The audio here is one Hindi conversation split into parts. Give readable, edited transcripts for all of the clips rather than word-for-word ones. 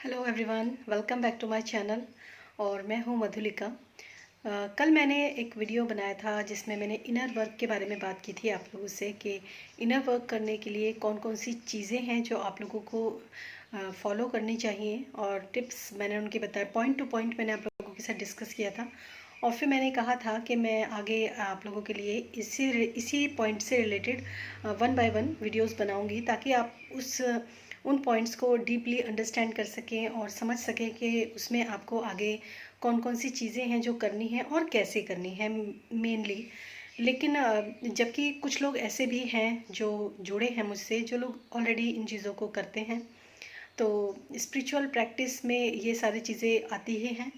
Hello everyone, welcome back to my channel. और मैं हूं मधुलिका। कल मैंने एक वीडियो बनाया था जिसमें मैंने इनर वर्क के बारे में बात की थी आप लोगों से कि इनर वर्क करने के लिए कौन कौन सी चीज़ें हैं जो आप लोगों को फॉलो करनी चाहिए, और टिप्स मैंने उनके बताए। पॉइंट टू पॉइंट मैंने आप लोगों के साथ डिस्कस किया था। और फिर मैंने कहा था कि मैं आगे आप लोगों के लिए इसी पॉइंट से related one by one videos बनाऊंगी, ताकि आप उन पॉइंट्स को डीपली अंडरस्टैंड कर सकें और समझ सकें कि उसमें आपको आगे कौन कौन सी चीज़ें हैं जो करनी है और कैसे करनी है मेनली। लेकिन जबकि कुछ लोग ऐसे भी हैं जो जुड़े हैं मुझसे, जो लोग ऑलरेडी इन चीज़ों को करते हैं। तो स्पिरिचुअल प्रैक्टिस में ये सारी चीज़ें आती ही हैं।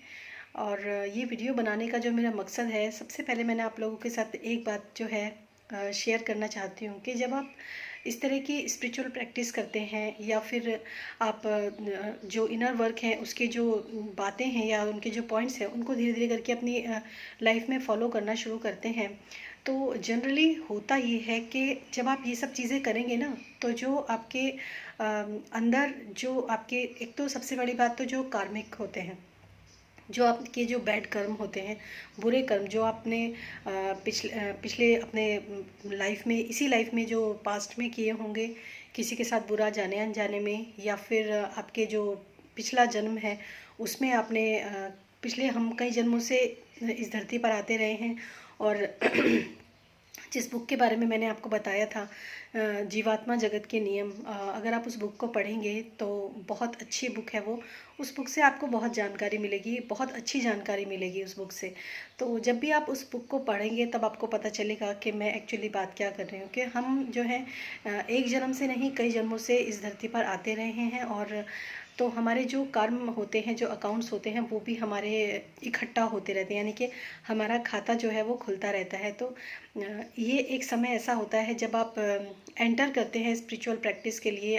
और ये वीडियो बनाने का जो मेरा मकसद है, सबसे पहले मैंने आप लोगों के साथ एक बात जो है शेयर करना चाहती हूँ कि जब आप इस तरह की स्पिरिचुअल प्रैक्टिस करते हैं, या फिर आप जो इनर वर्क है उसके जो बातें हैं या उनके जो पॉइंट्स हैं उनको धीरे धीरे करके अपनी लाइफ में फॉलो करना शुरू करते हैं, तो जनरली होता ये है कि जब आप ये सब चीज़ें करेंगे ना, तो जो आपके अंदर जो आपके, एक तो सबसे बड़ी बात तो जो कार्मिक होते हैं, जो आपके जो बैड कर्म होते हैं, बुरे कर्म जो आपने पिछले अपने लाइफ में, इसी लाइफ में जो पास्ट में किए होंगे, किसी के साथ बुरा जाने अनजाने में, या फिर आपके जो पिछला जन्म है उसमें आपने पिछले हम कई जन्मों से इस धरती पर आते रहे हैं। और जिस बुक के बारे में मैंने आपको बताया था, जीवात्मा जगत के नियम, अगर आप उस बुक को पढ़ेंगे तो बहुत अच्छी बुक है वो। उस बुक से आपको बहुत जानकारी मिलेगी, बहुत अच्छी जानकारी मिलेगी उस बुक से। तो जब भी आप उस बुक को पढ़ेंगे तब आपको पता चलेगा कि मैं एक्चुअली बात क्या कर रही हूँ, कि हम जो है एक जन्म से नहीं, कई जन्मों से इस धरती पर आते रहे हैं। और तो हमारे जो कर्म होते हैं, जो अकाउंट्स होते हैं, वो भी हमारे इकट्ठा होते रहते हैं, यानी कि हमारा खाता जो है वो खुलता रहता है। तो ये एक समय ऐसा होता है जब आप एंटर करते हैं स्पिरिचुअल प्रैक्टिस के लिए,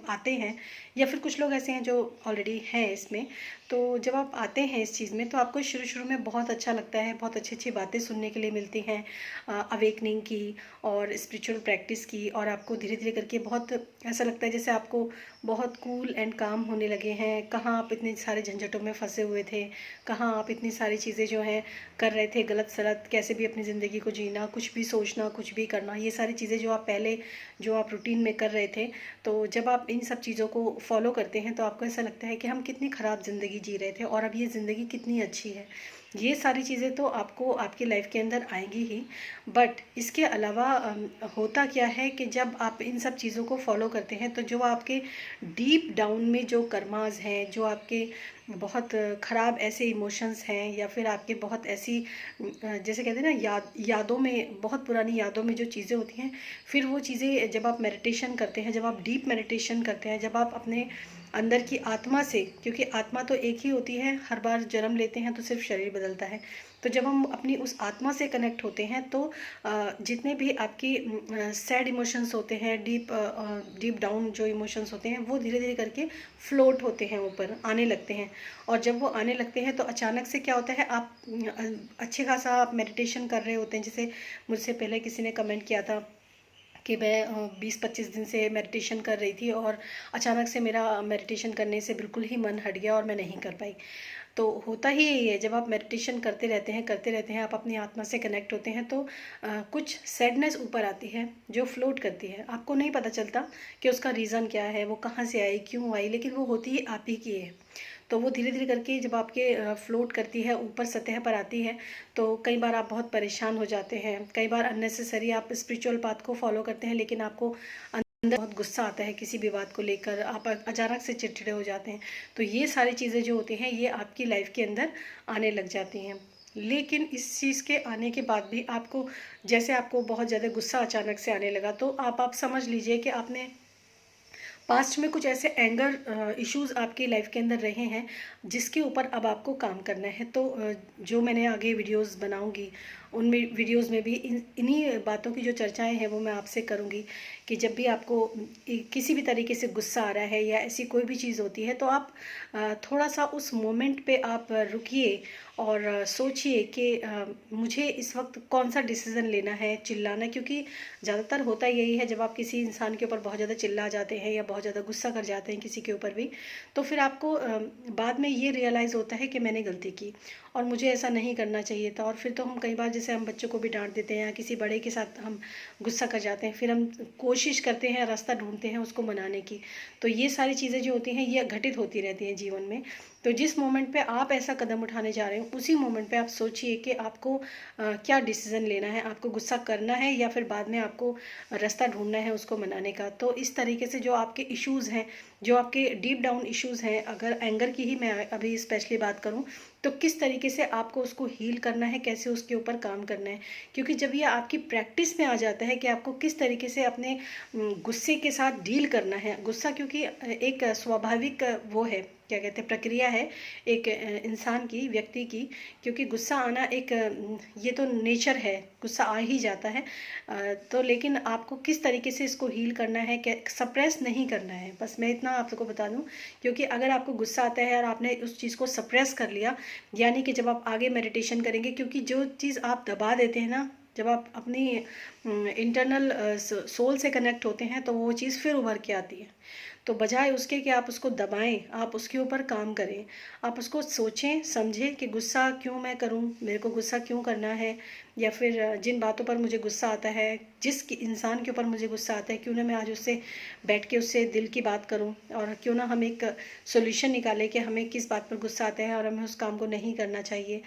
आते हैं, या फिर कुछ लोग ऐसे हैं जो ऑलरेडी हैं इसमें। तो जब आप आते हैं इस चीज़ में, तो आपको शुरू शुरू में बहुत अच्छा लगता है, बहुत अच्छी अच्छी बातें सुनने के लिए मिलती हैं अवेकनिंग की और स्पिरिचुअल प्रैक्टिस की। और आपको धीरे धीरे करके बहुत ऐसा लगता है जैसे आपको बहुत कूल एंड काम होने लगे हैं। कहाँ आप इतने सारे झंझटों में फंसे हुए थे, कहाँ आप इतनी सारी चीज़ें जो हैं कर रहे थे, गलत सलत कैसे भी अपनी ज़िंदगी को जीना, कुछ भी सोचना, कुछ भी करना, ये सारी चीज़ें जो आप पहले जो आप रूटीन में कर रहे थे, तो जब आप इन सब चीज़ों को फॉलो करते हैं तो आपको ऐसा लगता है कि हम कितनी ख़राब ज़िंदगी जी रहे थे और अब ये ज़िंदगी कितनी अच्छी है। ये सारी चीज़ें तो आपको आपकी लाइफ के अंदर आएंगी ही। बट इसके अलावा होता क्या है कि जब आप इन सब चीज़ों को फॉलो करते हैं, तो जो आपके डीप डाउन में जो कर्मास हैं, जो आपके बहुत ख़राब ऐसे इमोशंस हैं, या फिर आपके बहुत ऐसी जैसे कहते हैं ना, यादों में, बहुत पुरानी यादों में जो चीज़ें होती हैं, फिर वो चीज़ें जब आप मेडिटेशन करते हैं, जब आप डीप मेडिटेशन करते हैं, जब आप अपने अंदर की आत्मा से, क्योंकि आत्मा तो एक ही होती है, हर बार जन्म लेते हैं तो सिर्फ शरीर बदलता है। तो जब हम अपनी उस आत्मा से कनेक्ट होते हैं, तो जितने भी आपकी सैड इमोशंस होते हैं, डीप डाउन जो इमोशंस होते हैं, वो धीरे धीरे करके फ्लोट होते हैं, ऊपर आने लगते हैं। और जब वो आने लगते हैं तो अचानक से क्या होता है, आप अच्छे खासा आप मेडिटेशन कर रहे होते हैं। जैसे मुझसे पहले किसी ने कमेंट किया था कि मैं 20-25 दिन से मेडिटेशन कर रही थी, और अचानक से मेरा मेडिटेशन करने से बिल्कुल ही मन हट गया और मैं नहीं कर पाई। तो होता ही यही है, जब आप मेडिटेशन करते रहते हैं, आप अपनी आत्मा से कनेक्ट होते हैं, तो कुछ सैडनेस ऊपर आती है जो फ्लोट करती है। आपको नहीं पता चलता कि उसका रीज़न क्या है, वो कहाँ से आई, क्यों आई, लेकिन वो होती ही आप ही की है। तो वो धीरे धीरे करके जब आपके फ्लोट करती है, ऊपर सतह पर आती है, तो कई बार आप बहुत परेशान हो जाते हैं। कई बार अननेसेसरी आप स्पिरिचुअल पाथ को फॉलो करते हैं, लेकिन आपको अंदर बहुत गुस्सा आता है किसी भी बात को लेकर, आप अचानक से चिड़चिड़े हो जाते हैं। तो ये सारी चीज़ें जो होती हैं, ये आपकी लाइफ के अंदर आने लग जाती हैं। लेकिन इस चीज़ के आने के बाद भी आपको, जैसे आपको बहुत ज़्यादा गुस्सा अचानक से आने लगा, तो आप समझ लीजिए कि आपने पास्ट में कुछ ऐसे एंगर इश्यूज आपकी लाइफ के अंदर रहे हैं, जिसके ऊपर अब आपको काम करना है। तो जो मैंने आगे वीडियोस बनाऊंगी उन वीडियोज़ में भी इन्हीं बातों की जो चर्चाएँ हैं वो मैं आपसे करूँगी कि जब भी आपको किसी भी तरीके से गुस्सा आ रहा है या ऐसी कोई भी चीज़ होती है तो आप थोड़ा सा उस मोमेंट पे आप रुकिए और सोचिए कि मुझे इस वक्त कौन सा डिसीज़न लेना है, चिल्लाना, क्योंकि ज़्यादातर होता यही है जब आप किसी इंसान के ऊपर बहुत ज़्यादा चिल्ला जाते हैं या बहुत ज़्यादा गुस्सा कर जाते हैं किसी के ऊपर भी, तो फिर आपको बाद में ये रियलाइज़ होता है कि मैंने गलती की और मुझे ऐसा नहीं करना चाहिए था। और फिर तो हम कई बार जैसे हम बच्चों को भी डांट देते हैं या किसी बड़े के साथ हम गुस्सा कर जाते हैं, फिर हम कोशिश करते हैं, रास्ता ढूंढते हैं उसको मनाने की। तो ये सारी चीज़ें जो होती हैं ये घटित होती रहती हैं जीवन में। तो जिस मोमेंट पे आप ऐसा कदम उठाने जा रहे हो उसी मोमेंट पे आप सोचिए कि आपको क्या डिसीज़न लेना है, आपको गुस्सा करना है या फिर बाद में आपको रास्ता ढूंढना है उसको मनाने का। तो इस तरीके से जो आपके इश्यूज़ हैं, जो आपके डीप डाउन इश्यूज़ हैं, अगर एंगर की ही मैं अभी स्पेशली बात करूं, तो किस तरीके से आपको उसको हील करना है, कैसे उसके ऊपर काम करना है। क्योंकि जब ये आपकी प्रैक्टिस में आ जाता है कि आपको किस तरीके से अपने गुस्से के साथ डील करना है, गुस्सा क्योंकि एक स्वाभाविक वो है, क्या कहते हैं, प्रक्रिया है एक इंसान की, व्यक्ति की, क्योंकि गुस्सा आना एक ये तो नेचर है, गुस्सा आ ही जाता है। तो लेकिन आपको किस तरीके से इसको हील करना है, सप्रेस नहीं करना है, बस मैं इतना आपको बता दूं। क्योंकि अगर आपको गुस्सा आता है और आपने उस चीज़ को सप्रेस कर लिया, यानी कि जब आप आगे मेडिटेशन करेंगे, क्योंकि जो चीज़ आप दबा देते हैं ना, जब आप अपनी इंटरनल सोल से कनेक्ट होते हैं तो वो चीज़ फिर उभर के आती है। तो बजाय उसके कि आप उसको दबाएं, आप उसके ऊपर काम करें, आप उसको सोचें समझें कि गुस्सा क्यों मैं करूं, मेरे को गुस्सा क्यों करना है, या फिर जिन बातों पर मुझे गुस्सा आता है, जिस इंसान के ऊपर मुझे गुस्सा आता है, क्यों ना मैं आज उससे बैठ के उससे दिल की बात करूं और क्यों ना हम एक सोल्यूशन निकालें कि हमें किस बात पर गुस्सा आता है और हमें उस काम को नहीं करना चाहिए।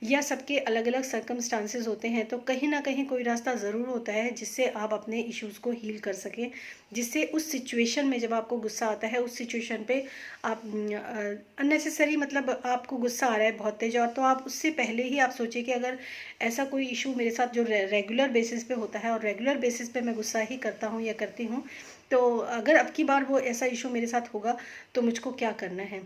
या सबके अलग अलग सर्कमस्टांसेस होते हैं, तो कहीं ना कहीं कोई रास्ता ज़रूर होता है जिससे आप अपने इश्यूज़ को हील कर सकें, जिससे उस सिचुएशन में जब आपको गुस्सा आता है उस सिचुएशन पे आप अननेसेसरी, मतलब आपको गुस्सा आ रहा है बहुत तेज, और तो आप उससे पहले ही आप सोचिए कि अगर ऐसा कोई इशू मेरे साथ जो रेगुलर बेसिस पे होता है और रेगुलर बेसिस पे मैं गुस्सा ही करता हूँ या करती हूँ, तो अगर अब की बार वो ऐसा इशू मेरे साथ होगा तो मुझको क्या करना है।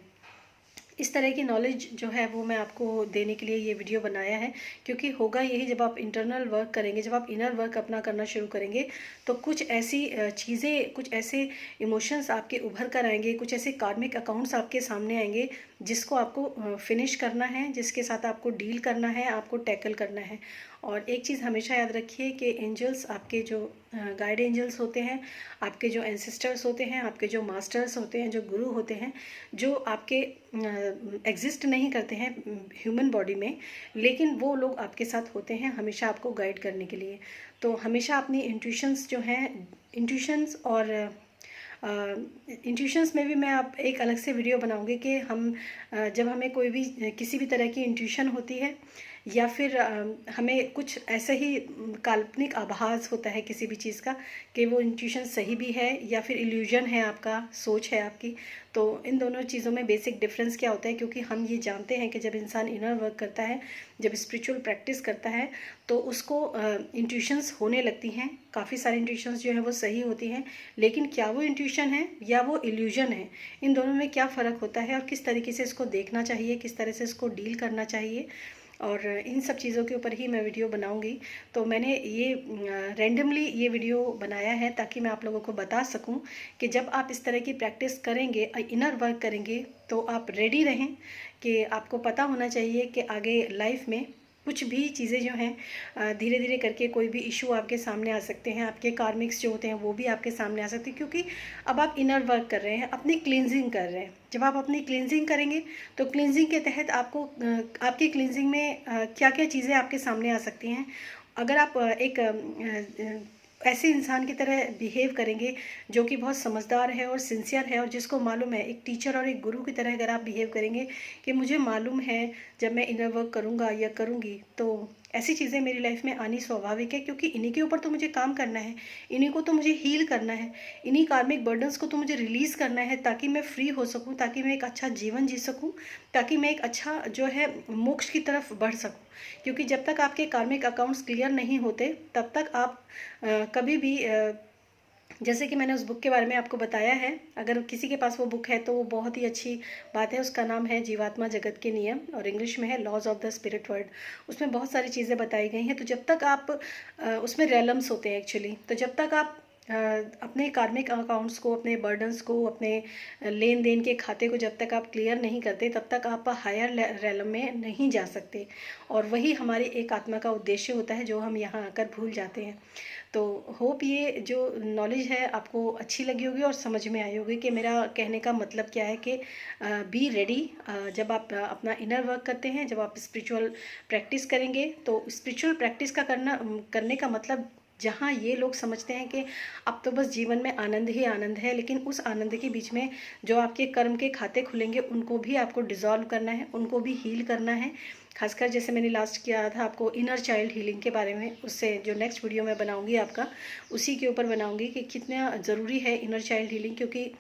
इस तरह की नॉलेज जो है वो मैं आपको देने के लिए ये वीडियो बनाया है। क्योंकि होगा यही, जब आप इंटरनल वर्क करेंगे, जब आप इनर वर्क अपना करना शुरू करेंगे, तो कुछ ऐसी चीज़ें, कुछ ऐसे इमोशंस आपके उभर कर आएंगे, कुछ ऐसे कार्मिक अकाउंट्स आपके सामने आएंगे जिसको आपको फिनिश करना है, जिसके साथ आपको डील करना है, आपको टैकल करना है। और एक चीज़ हमेशा याद रखिए कि एंजल्स, आपके जो गाइड एंजल्स होते हैं, आपके जो एंसेस्टर्स होते हैं, आपके जो मास्टर्स होते हैं, जो गुरु होते हैं, जो आपके एग्जिस्ट नहीं करते हैं ह्यूमन बॉडी में, लेकिन वो लोग आपके साथ होते हैं हमेशा आपको गाइड करने के लिए। तो हमेशा अपनी इंट्यूशंस जो हैं, इंट्यूशंस और इंट्यूशंस में भी मैं आप एक अलग से वीडियो बनाऊंगी कि हम जब हमें कोई भी किसी भी तरह की इंट्यूशन होती है या फिर हमें कुछ ऐसा ही काल्पनिक आभास होता है किसी भी चीज़ का कि वो इंट्यूशन सही भी है या फिर इल्यूजन है, आपका सोच है आपकी, तो इन दोनों चीज़ों में बेसिक डिफरेंस क्या होता है। क्योंकि हम ये जानते हैं कि जब इंसान इनर वर्क करता है, जब स्पिरिचुअल प्रैक्टिस करता है, तो उसको इंट्यूशंस होने लगती हैं, काफ़ी सारी इंट्यूशंस जो है वो सही होती हैं, लेकिन क्या वो इंट्यूशन है या वो इल्यूजन है, इन दोनों में क्या फ़र्क होता है और किस तरीके से इसको देखना चाहिए, किस तरह से इसको डील करना चाहिए, और इन सब चीज़ों के ऊपर ही मैं वीडियो बनाऊंगी। तो मैंने ये रैंडमली ये वीडियो बनाया है ताकि मैं आप लोगों को बता सकूं कि जब आप इस तरह की प्रैक्टिस करेंगे, इनर वर्क करेंगे, तो आप रेडी रहें कि आपको पता होना चाहिए कि आगे लाइफ में कुछ भी चीज़ें जो हैं धीरे धीरे करके कोई भी इशू आपके सामने आ सकते हैं, आपके कार्मिक्स जो होते हैं वो भी आपके सामने आ सकते हैं। क्योंकि अब आप इनर वर्क कर रहे हैं, अपनी क्लींजिंग कर रहे हैं। जब आप अपनी क्लींजिंग करेंगे तो क्लींजिंग के तहत आपको आपकी क्लींजिंग में क्या क्या चीज़ें आपके सामने आ सकती हैं। अगर आप एक ऐसे इंसान की तरह बिहेव करेंगे जो कि बहुत समझदार है और सिंसियर है और जिसको मालूम है, एक टीचर और एक गुरु की तरह अगर आप बिहेव करेंगे कि मुझे मालूम है जब मैं इनर वर्क करूँगा या करूँगी तो ऐसी चीज़ें मेरी लाइफ में आनी स्वाभाविक है, क्योंकि इन्हीं के ऊपर तो मुझे काम करना है, इन्हीं को तो मुझे हील करना है, इन्हीं कार्मिक बर्डन्स को तो मुझे रिलीज़ करना है ताकि मैं फ्री हो सकूं, ताकि मैं एक अच्छा जीवन जी सकूं, ताकि मैं एक अच्छा जो है मोक्ष की तरफ बढ़ सकूं। क्योंकि जब तक आपके कार्मिक अकाउंट्स क्लियर नहीं होते तब तक आप कभी भी जैसे कि मैंने उस बुक के बारे में आपको बताया है, अगर किसी के पास वो बुक है तो वो बहुत ही अच्छी बात है। उसका नाम है जीवात्मा जगत के नियम और इंग्लिश में है laws of the spirit world. उसमें बहुत सारी चीज़ें बताई गई हैं। तो जब तक आप उसमें रेलम्स होते हैं एक्चुअली, तो जब तक आप अपने कार्मिक अकाउंट्स को, अपने बर्डन्स को, अपने लेन देन के खाते को जब तक आप क्लियर नहीं करते, तब तक आप हायर रेलम में नहीं जा सकते। और वही हमारी एक आत्मा का उद्देश्य होता है जो हम यहाँ आकर भूल जाते हैं। तो होप ये जो नॉलेज है आपको अच्छी लगी होगी और समझ में आई होगी कि मेरा कहने का मतलब क्या है कि बी रेडी। जब आप अपना इनर वर्क करते हैं, जब आप स्पिरिचुअल प्रैक्टिस करेंगे, तो स्पिरिचुअल प्रैक्टिस का करने का मतलब, जहाँ ये लोग समझते हैं कि अब तो बस जीवन में आनंद ही आनंद है, लेकिन उस आनंद के बीच में जो आपके कर्म के खाते खुलेंगे उनको भी आपको डिसॉल्व करना है, उनको भी हील करना है। खासकर जैसे मैंने लास्ट किया था आपको इनर चाइल्ड हीलिंग के बारे में, उससे जो नेक्स्ट वीडियो मैं बनाऊंगी आपका, उसी के ऊपर बनाऊंगी कि कितना ज़रूरी है इनर चाइल्ड हीलिंग। क्योंकि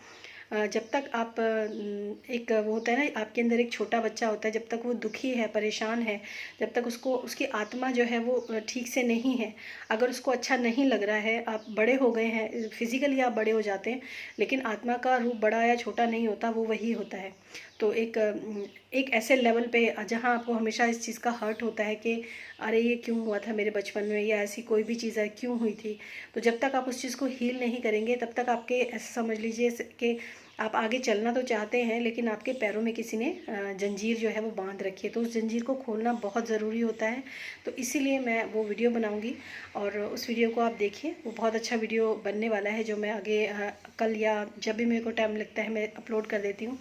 जब तक आप एक वो होता है ना, आपके अंदर एक छोटा बच्चा होता है, जब तक वो दुखी है, परेशान है, जब तक उसको उसकी आत्मा जो है वो ठीक से नहीं है, अगर उसको अच्छा नहीं लग रहा है, आप बड़े हो गए हैं, फिजिकली आप बड़े हो जाते हैं, लेकिन आत्मा का रूप बड़ा या छोटा नहीं होता, वो वही होता है। तो एक ऐसे लेवल पे जहाँ आपको हमेशा इस चीज़ का हर्ट होता है कि अरे ये क्यों हुआ था मेरे बचपन में, या ऐसी कोई भी चीज़ है क्यों हुई थी। तो जब तक आप उस चीज़ को हील नहीं करेंगे, तब तक आपके ऐसा समझ लीजिए कि आप आगे चलना तो चाहते हैं, लेकिन आपके पैरों में किसी ने जंजीर जो है वो बांध रखी है। तो उस जंजीर को खोलना बहुत ज़रूरी होता है। तो इसीलिए मैं वो वीडियो बनाऊंगी और उस वीडियो को आप देखिए। वो बहुत अच्छा वीडियो बनने वाला है, जो मैं आगे कल या जब भी मेरे को टाइम लगता है मैं अपलोड कर देती हूँ।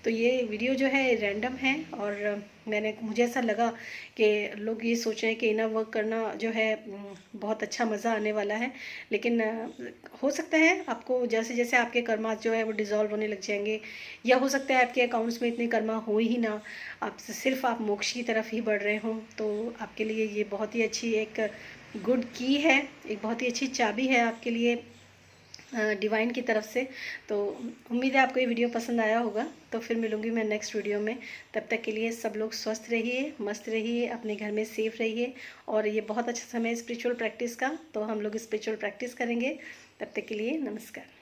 तो ये वीडियो जो है रैंडम है, और मुझे ऐसा लगा कि लोग ये सोच रहे हैं कि इनर वर्क करना जो है बहुत अच्छा मज़ा आने वाला है। लेकिन हो सकता है आपको जैसे जैसे आपके कर्मा जो है वो डिज़ोल्व होने लग जाएंगे, या हो सकता है आपके अकाउंट्स में इतने कर्मा हो ही ना, आप सिर्फ आप मोक्ष की तरफ ही बढ़ रहे हों। तो आपके लिए ये बहुत ही अच्छी एक गुड की है, एक बहुत ही अच्छी चाबी है आपके लिए डिवाइन की तरफ से। तो उम्मीद है आपको ये वीडियो पसंद आया होगा। तो फिर मिलूंगी मैं नेक्स्ट वीडियो में। तब तक के लिए सब लोग स्वस्थ रहिए, मस्त रहिए, अपने घर में सेफ रहिए। और ये बहुत अच्छा समय है स्पिरिचुअल प्रैक्टिस का, तो हम लोग स्पिरिचुअल प्रैक्टिस करेंगे। तब तक के लिए नमस्कार।